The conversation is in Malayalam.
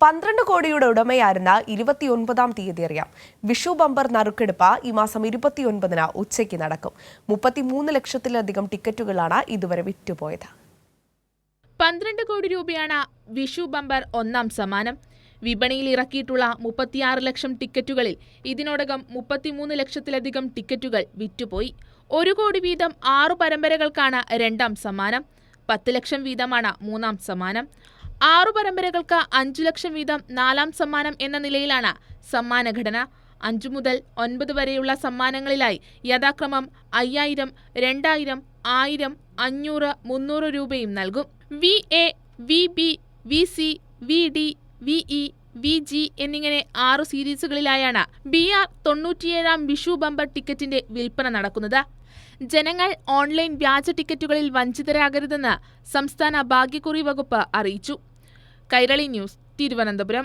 12 കോടിയുടെ ഉടമയായിരുന്ന 29-ാം തീയതി അറിയാം. വിഷു ബമ്പർ നറുക്കെടുപ്പ് ഈ മാസം 29-ന് ഉച്ചയ്ക്ക് നടക്കും. 33 ലക്ഷത്തിലധികം ടിക്കറ്റുകളാണ് ഇതുവരെ വിറ്റുപോയത്. 12 കോടി രൂപയാണ് വിഷു ബമ്പർ ഒന്നാം സമ്മാനം. വിപണിയിൽ ഇറക്കിയിട്ടുള്ള 36 ലക്ഷം ടിക്കറ്റുകളിൽ ഇതിനോടകം 33 ലക്ഷത്തിലധികം ടിക്കറ്റുകൾ വിറ്റുപോയി. 1 കോടി വീതം 6 പരമ്പരകൾക്കാണ് രണ്ടാം സമ്മാനം. 10 ലക്ഷം വീതമാണ് മൂന്നാം സമ്മാനം. 6 പരമ്പരകൾക്ക് 5 ലക്ഷം വീതം നാലാം സമ്മാനം എന്ന നിലയിലാണ് സമ്മാനഘടന. 5 മുതൽ 9 വരെയുള്ള സമ്മാനങ്ങളിലായി യഥാക്രമം 5000, 2000, 1000, 500, 300 രൂപയും നൽകും. VA, VB, VC, VD, VE, VG എന്നിങ്ങനെ 6 സീരീസുകളിലായാണ് BR 97-ാം വിഷു ബമ്പർ ടിക്കറ്റിന്റെ വിൽപ്പന നടക്കുന്നത്. ജനങ്ങൾ ഓൺലൈൻ വ്യാജ ടിക്കറ്റുകളിൽ വഞ്ചിതരാകരുതെന്ന് സംസ്ഥാന ഭാഗ്യക്കുറി വകുപ്പ് അറിയിച്ചു. കൈരളി ന്യൂസ്, തിരുവനന്തപുരം.